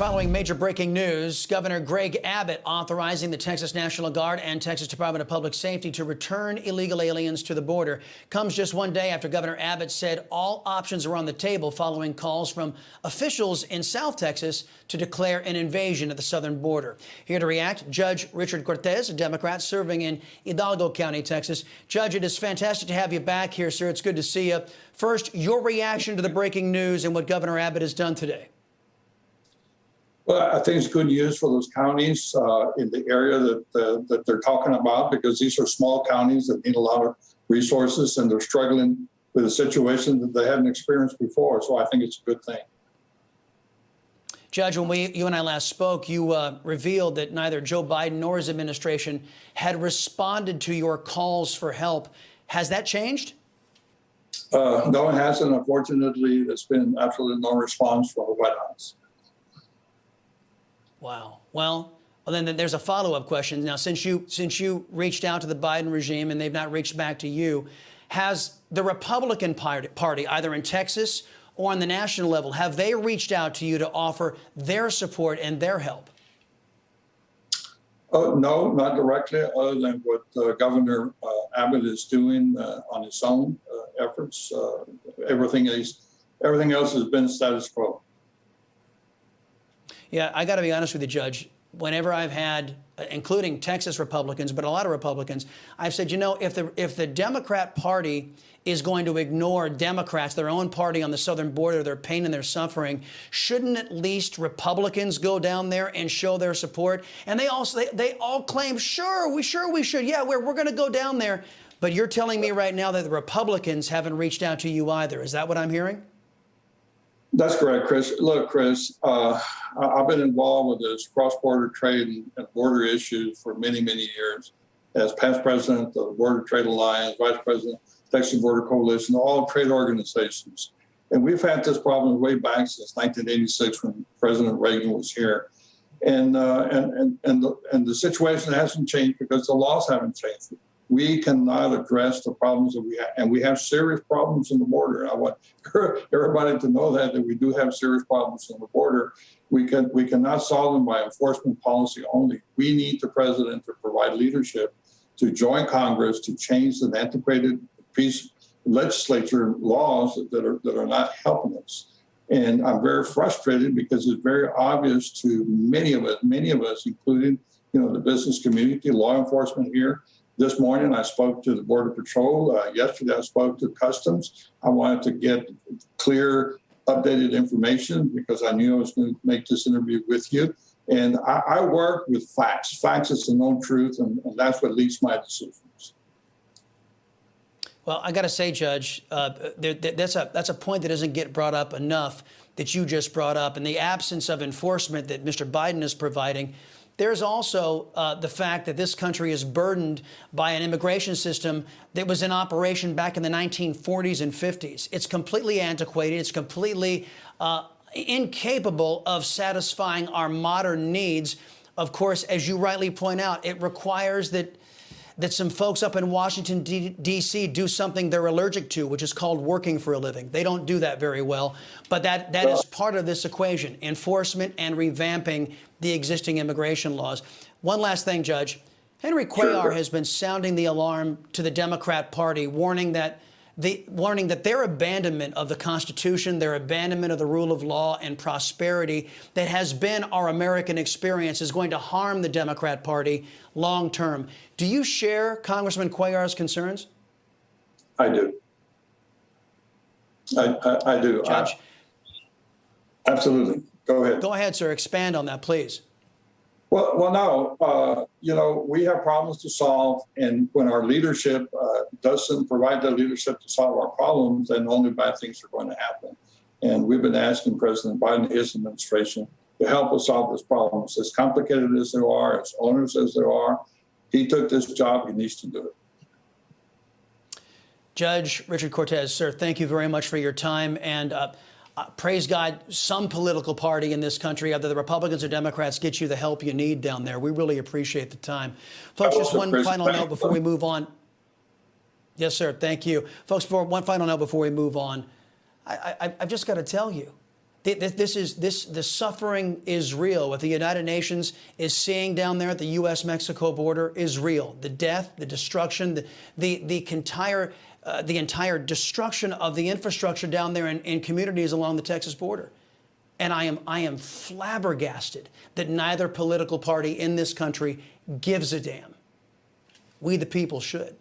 Following major breaking news, Governor Greg Abbott authorizing the Texas National Guard and Texas Department of Public Safety to return illegal aliens to the border comes just one day after Governor Abbott said all options are on the table following calls from officials in South Texas to declare an invasion at the southern border. Here to react, Judge Richard Cortez, a Democrat serving in Hidalgo County, Texas. Judge, it is fantastic to have you back here, sir. It's good to see you. First, your reaction to the breaking news and what Governor Abbott has done today. Well, I think it's good news for those counties in the area that they're talking about, because these are small counties that need a lot of resources and they're struggling with a situation that they hadn't experienced before. So I think it's a good thing. Judge, when you and I last spoke, you revealed that neither Joe Biden nor his administration had responded to your calls for help. Has that changed? No, it hasn't. Unfortunately, there's been absolutely no response from the White House. Wow. Well, then there's a follow-up question. Now, since you reached out to the Biden regime and they've not reached back to you, has the Republican Party, either in Texas or on the national level, have they reached out to you to offer their support and their help? No, not directly, other than what Governor Abbott is doing on his own efforts. Everything else has been status quo. Yeah, I got to be honest with you, Judge. Whenever I've had, including Texas Republicans, but a lot of Republicans, I've said, you know, if the Democrat Party is going to ignore Democrats, their own party on the southern border, their pain and their suffering, shouldn't at least Republicans go down there and show their support? And they all claim, sure we should. Yeah, we're going to go down there. But you're telling me right now that the Republicans haven't reached out to you either. Is that what I'm hearing? That's correct, Chris. Look, Chris, I've been involved with this cross-border trade and border issues for many, many years. As past president of the Border Trade Alliance, vice president of the Texas Border Coalition, all trade organizations. And we've had this problem way back since 1986 when President Reagan was here. And the situation hasn't changed because the laws haven't changed. We cannot address the problems that we have, and we have serious problems in the border. I want everybody to know that we do have serious problems on the border. We cannot solve them by enforcement policy only. We need the president to provide leadership, to join Congress, to change the antiquated piece legislature laws that are not helping us. And I'm very frustrated because it's very obvious to many of us, including the business community, law enforcement here. This morning, I spoke to the Border Patrol. Yesterday, I spoke to Customs. I wanted to get clear, updated information because I knew I was going to make this interview with you. And I work with facts. Facts is the known truth, and that's what leads my decisions. Well, I got to say, Judge, that's a point that doesn't get brought up enough that you just brought up. In the absence of enforcement that Mr. Biden is providing, there's also the fact that this country is burdened by an immigration system that was in operation back in the 1940s and 50s. It's completely antiquated. It's completely incapable of satisfying our modern needs. Of course, as you rightly point out, it requires that some folks up in Washington, D.C. do something they're allergic to, which is called working for a living. They don't do that very well. But that is part of this equation, enforcement and revamping the existing immigration laws. One last thing, Judge. Henry Cuellar has been sounding the alarm to the Democrat Party, warning that their abandonment of the Constitution, their abandonment of the rule of law and prosperity that has been our American experience is going to harm the Democrat Party long term. Do you share Congressman Cuellar's concerns? I do. I do. Judge? Absolutely. Go ahead. Go ahead, sir. Expand on that, please. Well, no. We have problems to solve, and when our leadership doesn't provide the leadership to solve our problems, then only bad things are going to happen. And we've been asking President Biden and his administration to help us solve this problem. It's as complicated as they are, as onerous as they are. He took this job. He needs to do it. Judge Richard Cortez, sir, thank you very much for your time. And praise God, some political party in this country, either the Republicans or Democrats, get you the help you need down there. We really appreciate the time. Folks, just one final note before we move on. Yes, sir. Thank you. Folks, one final note before we move on. I've just got to tell you, The suffering is real. What the United Nations is seeing down there at the U.S.-Mexico border is real. The death, the destruction, the entire destruction of the infrastructure down there in communities along the Texas border. And I am flabbergasted that neither political party in this country gives a damn. We the people should.